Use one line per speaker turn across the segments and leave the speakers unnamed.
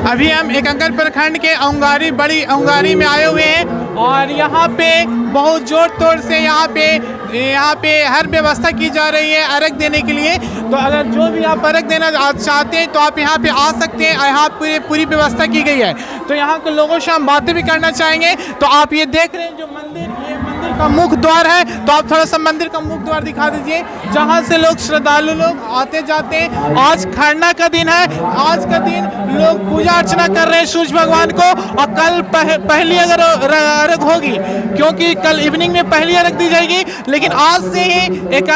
अभी हम एकंगर प्रखंड के औंगारी बड़ी औंगारी में आए हुए हैं और यहाँ पे बहुत जोर तोड़ से यहाँ पे हर व्यवस्था की जा रही है अर्घ देने के लिए। तो अगर जो भी आप अर्घ देना चाहते हैं तो आप यहाँ पे आ सकते हैं। यहाँ पूरी व्यवस्था की गई है। तो यहाँ के लोगों से हम बातें भी करना चाहेंगे। तो आप ये देख रहे हैं जो ये मंदिर का मुख्य द्वार है। तो आप थोड़ा सा मंदिर का मुख्य द्वार दिखा दीजिए जहाँ से लोग श्रद्धालु लोग आते जाते हैं। आज खरना का दिन है। आज का दिन लोग पूजा अर्चना कर रहे हैं सूरज भगवान को। और कल पहली अगर अर्घ होगी, क्योंकि कल इवनिंग में पहली अर्घ दी जाएगी, लेकिन आज से ही एक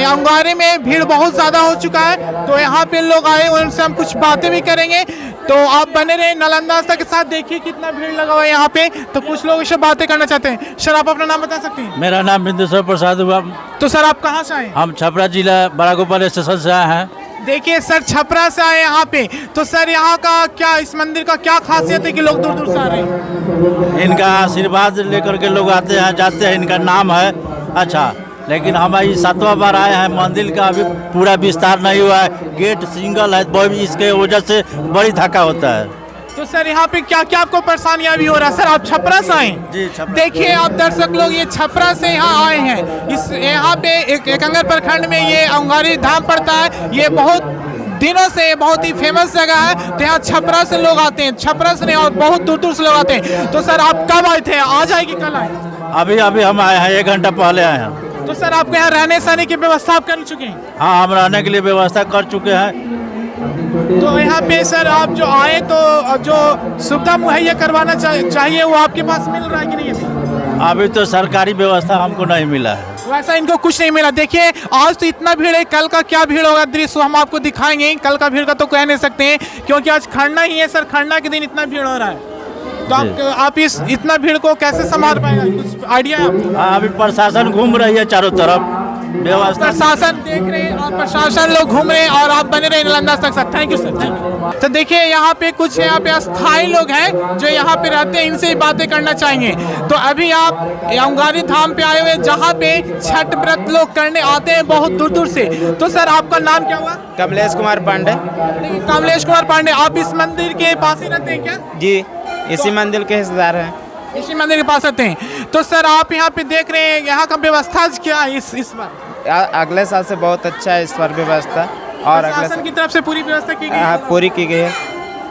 औंगारे में भीड़ बहुत ज़्यादा हो चुका है। तो यहाँ पे लोग आए, उनसे हम कुछ बातें भी करेंगे। तो आप बने रहे नालंदा आस्था के साथ। देखिए कितना भीड़ लगा हुआ है यहाँ पे। तो कुछ लोग इससे बातें करना चाहते हैं। सर आप अपना नाम बता सकते हैं?
मेरा नाम बिंदेश्वर प्रसाद हुआ।
तो सर आप कहाँ से आए?
हम छपरा जिला बड़ा गोपाल स्टेशन से आए हैं।
देखिए सर छपरा से आए यहाँ पे। तो सर यहाँ का क्या, इस मंदिर का क्या खासियत है कि लोग दूर दूर से आ रहे हैं?
इनका आशीर्वाद लेकर के लोग आते हैं जाते हैं। इनका नाम है अच्छा, लेकिन हम 7वां बार आए हैं। मंदिर का अभी पूरा विस्तार नहीं हुआ है। गेट सिंगल है, तो इसके वजह से बड़ी धक्का होता है।
तो सर यहाँ पे क्या क्या आपको परेशानियाँ भी हो रहा है? सर आप छपरा से आए?
जी छपरा।
देखिए आप दर्शक लोग, ये छपरा से यहाँ आए हैं। इस यहाँ पे एकंगर प्रखंड में ये औंगारी धाम पड़ता है। ये बहुत दिनों से बहुत ही फेमस जगह है। तो यहाँ छपरा से लोग आते हैं, छपरा से नहीं और बहुत दूर दूर से लोग आते हैं। तो सर आप कब आए थे? आज आए कि कल आए?
अभी हम आए हैं, 1 घंटा पहले आए हैं।
तो सर आपके यहाँ रहने सहने की व्यवस्था आप कर चुके हैं?
हाँ, हम रहने के लिए व्यवस्था कर चुके हैं।
तो यहाँ पे सर आप जो आए तो जो सुविधा मुहैया करवाना चाहिए वो आपके पास मिल रहा है कि नहीं?
अभी तो सरकारी व्यवस्था हमको नहीं मिला है।
वैसा इनको कुछ नहीं मिला। देखिए आज तो इतना भीड़ है, कल का क्या भीड़ होगा दृश्य हम आपको दिखाएंगे। कल का भीड़ का तो कह नहीं सकते हैं, क्योंकि आज खरना ही है सर। खरना के दिन इतना भीड़ हो रहा है। तो आप इस इतना भीड़ को कैसे संभाल पाएंगे? कुछ आइडिया है आपको?
हाँ, अभी प्रशासन घूम रही है चारों तरफ, व्यवस्था
प्रशासन देख रहे हैं और प्रशासन लोग घूम रहे हैं और आप बने रहे नालंदा तक sir. Thank you sir, thank you. तो देखिए यहाँ पे कुछ अस्थायी लोग हैं जो यहाँ पे रहते हैं, इनसे बातें करना चाहेंगे। तो अभी आप औंगारी धाम पे आए हुए जहाँ पे छठ व्रत लोग करने आते हैं बहुत दूर दूर से। तो सर आपका नाम क्या हुआ?
कमलेश कुमार पांडे।
कमलेश कुमार पांडे, आप इस मंदिर के पास ही रहते हैं क्या?
जी, इसी मंदिर के हिस्सेदार हैं।
इसी मंदिर के पास रहते हैं। तो सर आप यहाँ पे देख रहे हैं यहाँ का व्यवस्था क्या है इस बार?
अगले साल से बहुत अच्छा है इस बार व्यवस्था। और
प्रशासन की तरफ से पूरी व्यवस्था की गई है?
पूरी की गई है।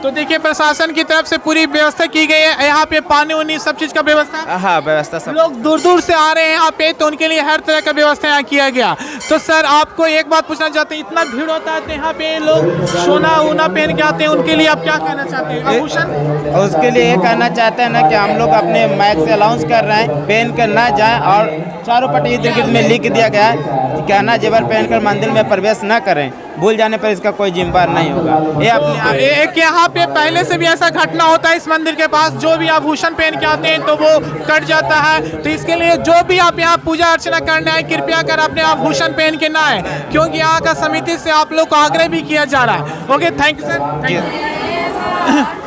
तो देखिए प्रशासन की तरफ से पूरी व्यवस्था की गई है। यहाँ पे पानी वानी सब चीज़ का व्यवस्था?
हाँ, व्यवस्था सब।
लोग दूर दूर से आ रहे हैं यहाँ पे, तो उनके लिए हर तरह का व्यवस्था यहाँ किया गया। तो सर आपको एक बात पूछना चाहते हैं, इतना भीड़ होता है तो यहाँ पे लोग सोना वोना पहन के आते हैं, उनके लिए आप क्या कहना चाहते हैं? आभूषण
उसके लिए ये कहना चाहते हैं ना कि हम लोग अपने माइक से अनाउंस कर रहे हैं, पहन कर ना जाए। और चारों पट्टी इर्द में लिख दिया गया है गहना जेवर पहनकर मंदिर में प्रवेश न करें। भूल जाने पर इसका कोई जिम्मेदार नहीं होगा। ये अपने
एक यहाँ पे पहले से भी ऐसा घटना होता है इस मंदिर के पास, जो भी आभूषण पहन के आते हैं तो वो कट जाता है। तो इसके लिए जो भी आप यहाँ पूजा अर्चना करने आए, कृपया कर अपने आभूषण पहन के ना आए, क्योंकि यहाँ का समिति से आप लोग को आग्रह भी किया जा रहा है। Okay, thank you sir.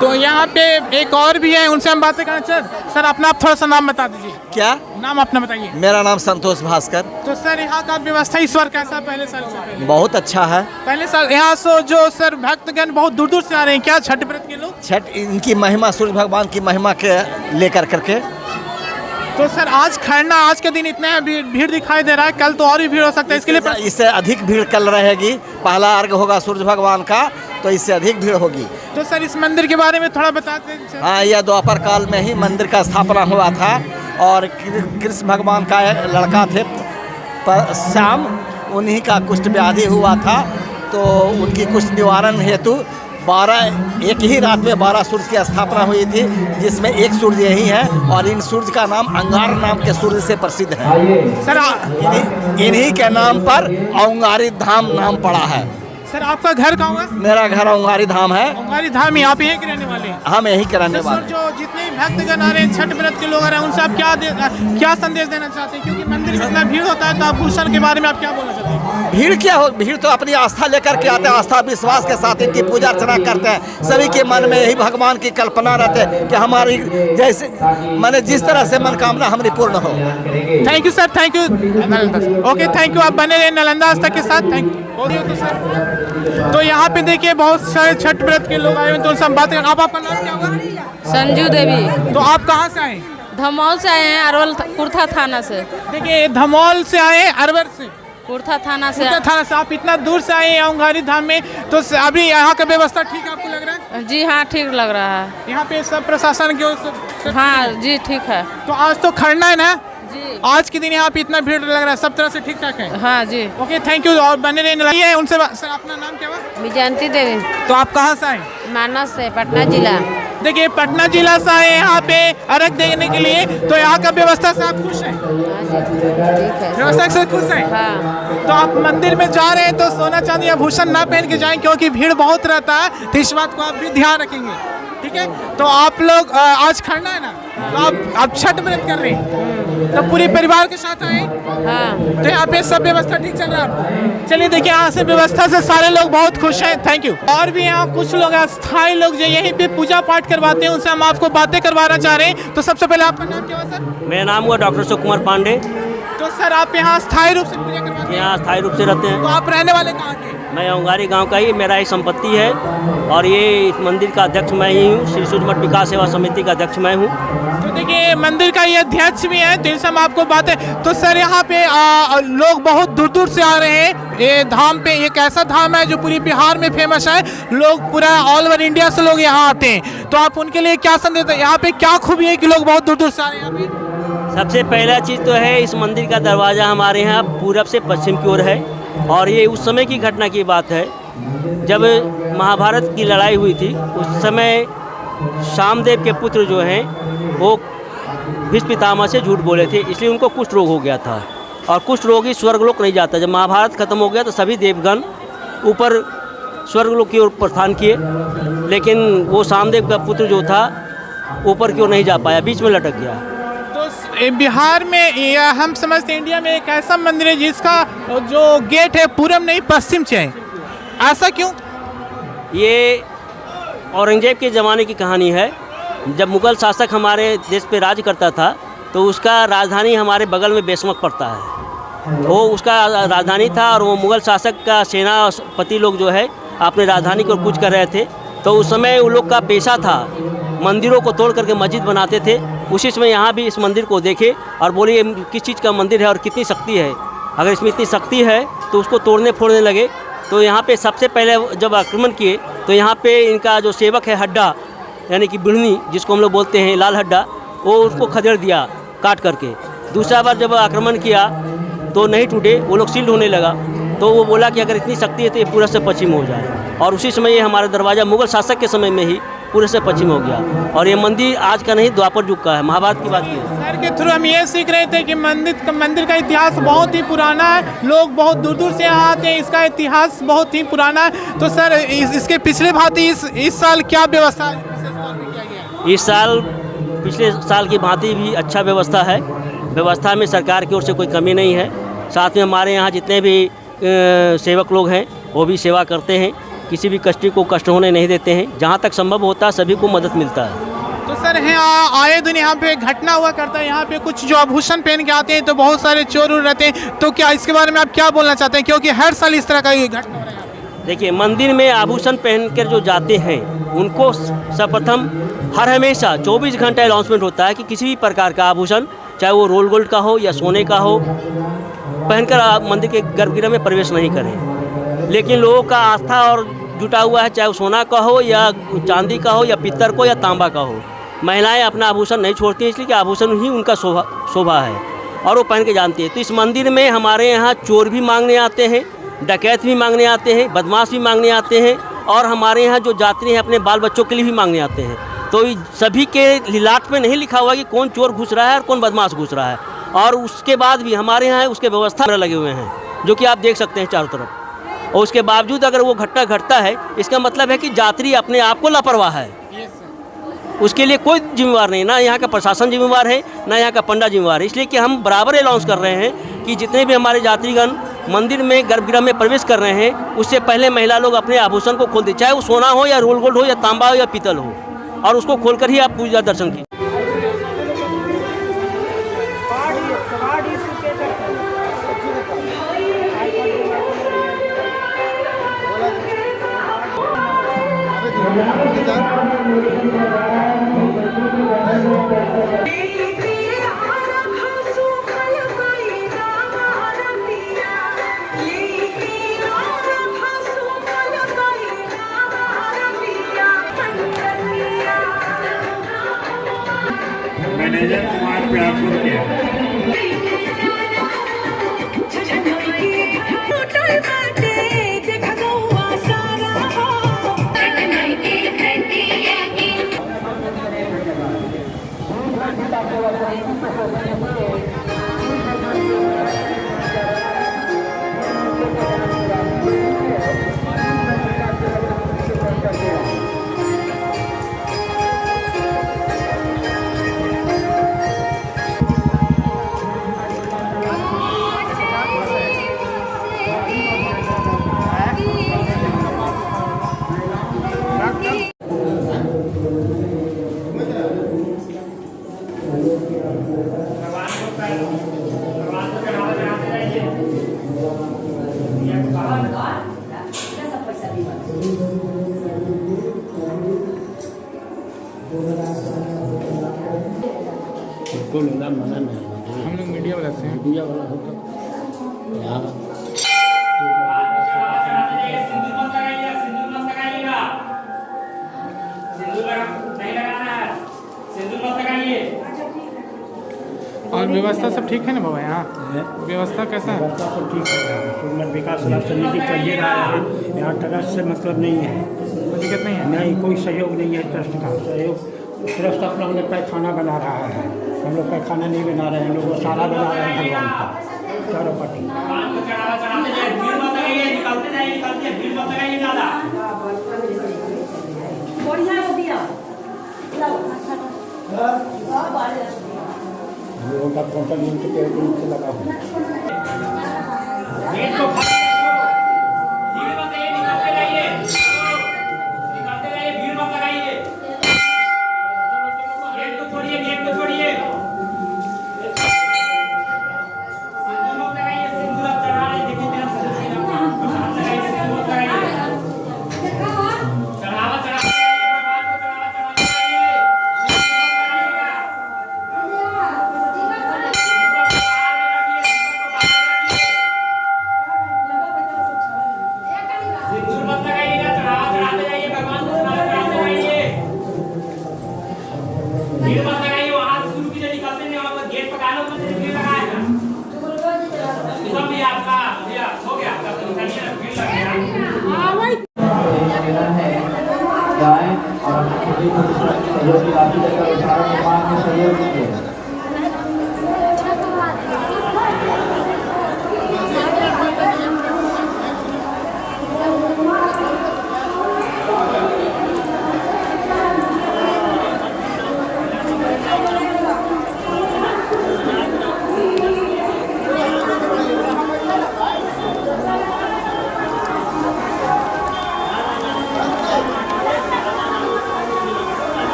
तो यहाँ पे एक और भी है, उनसे हम बातें करना चाहते। सर अपना आप थोड़ा सा नाम बता दीजिए।
क्या
नाम अपना बताइए?
मेरा नाम संतोष भास्कर।
तो सर यहाँ का व्यवस्था इस बार कैसा? पहले साल से पहले
बहुत अच्छा है।
पहले साल यहाँ से जो सर भक्तगण बहुत दूर दूर से आ रहे हैं, क्या छठ व्रत के लोग?
छठ इनकी महिमा, सूर्य भगवान की महिमा के लेकर करके।
तो सर आज खरना, आज के दिन इतना भीड़ दिखाई दे रहा है, कल तो और भी भीड़ हो सकता है। इसके लिए
इससे अधिक भीड़ कल रहेगी। पहला अर्घ होगा सूर्य भगवान का, तो इससे अधिक भीड़ होगी।
तो सर इस मंदिर के बारे में थोड़ा बताते हैं।
हाँ, यह द्वापर काल में ही मंदिर का स्थापना हुआ था। और कृष्ण भगवान का लड़का थे श्याम, उन्हीं का कुष्ठ व्याधि हुआ था। तो उनकी कुष्ठ निवारण हेतु एक ही रात में 12 सूर्य की स्थापना हुई थी, जिसमें एक सूर्य यही है। और इन सूर्य का नाम अंगार नाम के सूर्य से प्रसिद्ध है।
सर
इन्हीं के नाम पर औंगारी धाम नाम पड़ा है।
सर आपका घर कहाँ है?
मेरा घर औंगारी धाम है।
औंगारी धाम, यहाँ पे यहीं के रहने वाले हैं?
हम यहीं के रहने वाले।
जो जितने भक्तगण आ रहे हैं, छठ व्रत के लोग आ रहे हैं, उनसे आप क्या संदेश देना चाहते हैं? क्योंकि मंदिर में इतना भीड़ होता है, तो आभूषण के बारे में आप क्या बोलना चाहते हैं?
भीड़ क्या हो, भीड़ तो अपनी आस्था लेकर के आते हैं। आस्था विश्वास के साथ इनकी पूजा अर्चना करते हैं। सभी के मन में यही भगवान की कल्पना रहते हैं कि हमारी जैसे माने जिस तरह से मनोकामना हमारी पूर्ण हो।
Thank you sir, thank you. Okay, thank you. आप बने रहे नालंदा आस्था के साथ। Thank you. तो सर तो यहाँ पे देखिए बहुत सारे छठ व्रत के लोग आए हुए हैं, तो उनसे हम बात करें। आप आपका नाम क्या होगा?
संजू देवी।
तो आप कहाँ से आए?
धमौल से आए हैं, अरवल कुर्था थाना से।
देखिए धमौल से आए हैं, अरवल से,
कुर्था थाना से।
कुर्था थाना से। आप इतना दूर से आए हैं औंघारी धाम में, तो अभी यहाँ का व्यवस्था ठीक आपको लग रहा है?
जी हाँ, ठीक लग रहा है।
यहाँ पे सब प्रशासन के सब
हाँ जी, ठीक है।
तो आज तो खड़ना है ना
जी।
आज के दिन यहाँ पे इतना भीड़ लग रहा है, सब तरह से ठीक ठाक है?
हाँ जी।
Okay, thank you. और बने रहिए उनसे। सर अपना नाम क्या हुआ?
विजयंती देवी।
तो आप कहाँ से आए?
मानस से, पटना जिला।
देखिए पटना जिला से आए यहाँ पे अर्घ देने के लिए, तो यहाँ का व्यवस्था से आप खुश हैं?
हाँ जी, ठीक है।
व्यवस्था से खुश हैं?
हाँ।
तो आप मंदिर में जा रहे हैं तो सोना चांदी या भूषण ना पहन के जाएं, क्योंकि भीड़ बहुत रहता है, तो इस बात को आप भी ध्यान रखेंगे, ठीक है? तो आप लोग आज खड़ना है ना, तो आप छठ व्रत कर रहे हैं, तो पूरे परिवार के साथ आए?
हाँ।
तो यहाँ पे सब व्यवस्था ठीक चल रहा है? चलिए देखिए, यहाँ से व्यवस्था से सारे लोग बहुत खुश हैं। Thank you. और भी यहाँ कुछ लोग अस्थायी लोग जो यहीं पे पूजा पाठ करवाते हैं, उनसे हम आपको बातें करवाना चाह रहे हैं। तो सबसे पहले आपका नाम क्या हुआ सर?
मेरा नाम हुआ डॉक्टर अशोक कुमार पांडे।
तो सर आप यहाँ स्थायी रूप से पूजा करवाते हैं?
यहाँ स्थायी रूप से रहते
तो
हैं।
आप रहने वाले कहाँ के?
मैं औंघारी गांव का ही, मेरा एक संपत्ति है, और ये इस मंदिर का अध्यक्ष मैं ही हूँ। श्री सूर्य मठ विकास सेवा समिति का अध्यक्ष मैं हूँ।
तो देखिए मंदिर का ये अध्यक्ष भी है, तो इनसे हम आपको बातें। तो सर यहाँ पे लोग बहुत दूर दूर से आ रहे हैं ये धाम पे। एक ऐसा धाम है जो पूरी बिहार में फेमस है, लोग पूरा ऑल ओवर इंडिया से लोग यहाँ आते हैं। तो आप उनके लिए क्या संदेश है? यहाँ पे क्या खूबी है कि लोग बहुत दूर दूर से आ रहे हैं यहाँ पे?
सबसे पहला चीज़ तो है, इस मंदिर का दरवाज़ा हमारे यहाँ पूरब से पश्चिम की ओर है, और ये उस समय की घटना की बात है जब महाभारत की लड़ाई हुई थी। उस समय शामदेव के पुत्र जो हैं वो भीष्म पितामह से झूठ बोले थे, इसलिए उनको कुष्ठ रोग हो गया था, और कुष्ठ रोगी स्वर्गलोक नहीं जाता। जब महाभारत खत्म हो गया तो सभी देवगण ऊपर स्वर्गलोक की ओर प्रस्थान किए, लेकिन वो शामदेव का पुत्र जो था ऊपर की ओर नहीं जा पाया, बीच में लटक गया।
तो बिहार में या हम समझते हैं इंडिया में एक ऐसा मंदिर है जिसका जो गेट है पूरब नहीं पश्चिम से है, ऐसा क्यों?
ये औरंगजेब के ज़माने की कहानी है। जब मुग़ल शासक हमारे देश पे राज करता था तो उसका राजधानी हमारे बगल में बेसमक पड़ता है, वो उसका राजधानी था, और वो मुग़ल शासक का सेनापति लोग जो है अपने राजधानी को कूच कर रहे थे। तो उस समय उन लोग का पेशा था मंदिरों को तोड़ करके मस्जिद बनाते थे। उसी समय यहाँ भी इस मंदिर को देखे और बोले ये किस चीज़ का मंदिर है और कितनी शक्ति है, अगर इसमें इतनी शक्ति है तो उसको तोड़ने फोड़ने लगे। तो यहाँ पे सबसे पहले जब आक्रमण किए तो यहाँ पे इनका जो सेवक है हड्डा, यानी कि बिढ़नी जिसको हम लोग बोलते हैं लाल हड्डा, वो उसको खदेड़ दिया काट करके। दूसरा बार जब आक्रमण किया तो नहीं टूटे, वो लोग सील्ड होने लगा। तो वो बोला कि अगर इतनी शक्ति है तो ये पूरा से पश्चिम हो जाए, और उसी समय ये हमारा दरवाज़ा मुग़ल शासक के समय में ही पूरे से पश्चिम हो गया। और ये मंदिर आज का नहीं, द्वापर युग का है, महाभारत की बात की है।
सर के थ्रू हम ये सीख रहे थे कि मंदिर का इतिहास बहुत ही पुराना है, लोग बहुत दूर दूर से यहाँ आते हैं, इसका इतिहास बहुत ही पुराना है। तो सर इसके पिछले भांति इस साल क्या व्यवस्था है?
इस साल पिछले साल की भांति भी अच्छा व्यवस्था है। व्यवस्था में सरकार की ओर से कोई कमी नहीं है। साथ में हमारे यहाँ जितने भी सेवक लोग हैं वो भी सेवा करते हैं, किसी भी कष्टी को कष्ट होने नहीं देते हैं। जहाँ तक संभव होता है सभी को मदद मिलता है।
तो सर आए दिन यहाँ पे घटना हुआ करता है, यहाँ पे कुछ जो आभूषण पहन के आते हैं तो बहुत सारे चोर रहते हैं, तो क्या इसके बारे में आप क्या बोलना चाहते हैं? क्योंकि हर साल इस तरह का ये घटना हो रहा है।
देखिए, मंदिर में आभूषण पहन कर जो जाते हैं उनको सर्वप्रथम हर हमेशा 24 घंटा अनाउंसमेंट होता है कि किसी भी प्रकार का आभूषण, चाहे वो रोल गोल्ड का हो या सोने का हो, पहनकर आप मंदिर के गर्भगृह में प्रवेश नहीं करें। लेकिन लोगों का आस्था और जुटा हुआ है, चाहे वो सोना का हो या चांदी का हो या पित्तर को या तांबा का हो। महिलाएं अपना आभूषण नहीं छोड़ती हैं, इसलिए कि आभूषण ही उनका शोभा है और वो पहन के जानती है। तो इस मंदिर में हमारे यहाँ चोर भी मांगने आते हैं, डकैत भी मांगने आते हैं, बदमाश भी मांगने आते हैं, और हमारे यहाँ जो यात्री हैं अपने बाल बच्चों के लिए भी मांगने आते हैं। तो सभी के लिलाट पे नहीं लिखा हुआ कि कौन चोर घुस रहा है और कौन बदमाश घुस रहा है। और उसके बाद भी हमारे यहाँ उसके व्यवस्था लगे हुए हैं, जो कि आप देख सकते हैं चारों तरफ। और उसके बावजूद अगर वो घटना घटता है, इसका मतलब है कि यात्री अपने आप को लापरवाह है। उसके लिए कोई जिम्मेवार नहीं, ना यहाँ का प्रशासन जिम्मेवार है, ना यहाँ का पंडा जिम्मेवार है। इसलिए कि हम बराबर अनाउंस कर रहे हैं कि जितने भी हमारे यात्रीगण मंदिर में गर्भगृह में प्रवेश कर रहे हैं, उससे पहले महिला लोग अपने आभूषण को खोल दें, चाहे वो सोना हो या रोल गोल्ड हो या तांबा हो या पीतल हो, और उसको खोलकर ही आप पूजा दर्शन कीजिए।
मैनेजर कुमार प्यारपुर के
हम लोग मीडिया वाला से हैं। और व्यवस्था सब ठीक है ना बाबा यहाँ? व्यवस्था कैसा है?
व्यवस्था तो ठीक है, सुंदर विकास समिति चल ही रहा है। यहाँ ट्रस्ट से मतलब नहीं है,
कोई दिक्कत नहीं है?
नहीं कोई सहयोग नहीं है ट्रस्ट का। सहयोग ट्रस्ट अपना हम लोग पैखाना बना रहा है, हम लोग पैखाना नहीं बना रहे हैं, हम लोग सारा बना रहे हैं भगवान का चारों पार्टी। लोगों का कॉन्टैक्ट नीचे पेड़ के नीचे लगा हुआ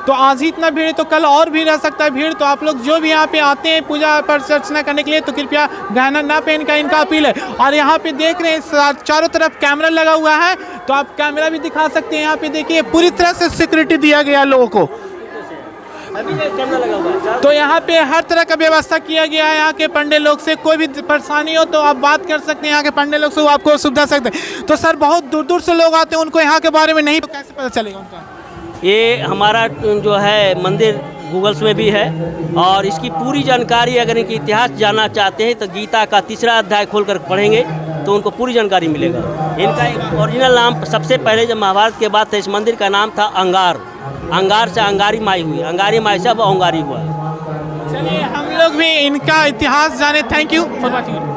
तो आज ही इतना भीड़ है, तो कल और भी रह सकता है भीड़। तो आप लोग जो भी यहाँ पे आते हैं पूजा अर्चना करने के लिए, तो कृपया गहना ना पहन का इनका अपील है। और यहाँ पे देख रहे हैं चारों तरफ कैमरा लगा हुआ है, तो आप कैमरा भी दिखा सकते हैं। यहाँ पे देखिए पूरी तरह से सिक्योरिटी दिया गया लोगों को,
अभी कैमरा लगा हुआ है।
तो यहाँ पे हर तरह का व्यवस्था किया गया है। यहाँ के पंडे लोग से कोई भी परेशानी हो तो आप बात कर सकते हैं, यहाँ के पंडे लोग से वो आपको सुविधा सकते हैं। तो सर बहुत दूर दूर से लोग आते हैं, उनको यहाँ के बारे में नहीं, तो कैसे पता चलेगा उनका?
ये हमारा जो है मंदिर गूगल्स में भी है, और इसकी पूरी जानकारी अगर इनकी इतिहास जानना चाहते हैं तो गीता का 3रा अध्याय खोलकर पढ़ेंगे तो उनको पूरी जानकारी मिलेगा। इनका एक ओरिजिनल नाम सबसे पहले जब महाभारत के बाद था, इस मंदिर का नाम था अंगार। अंगार से अंगारी माई हुई, अंगारी माई से अब अंगारी हुआ।
चलिए हम लोग भी इनका इतिहास जाने। Thank you for watching.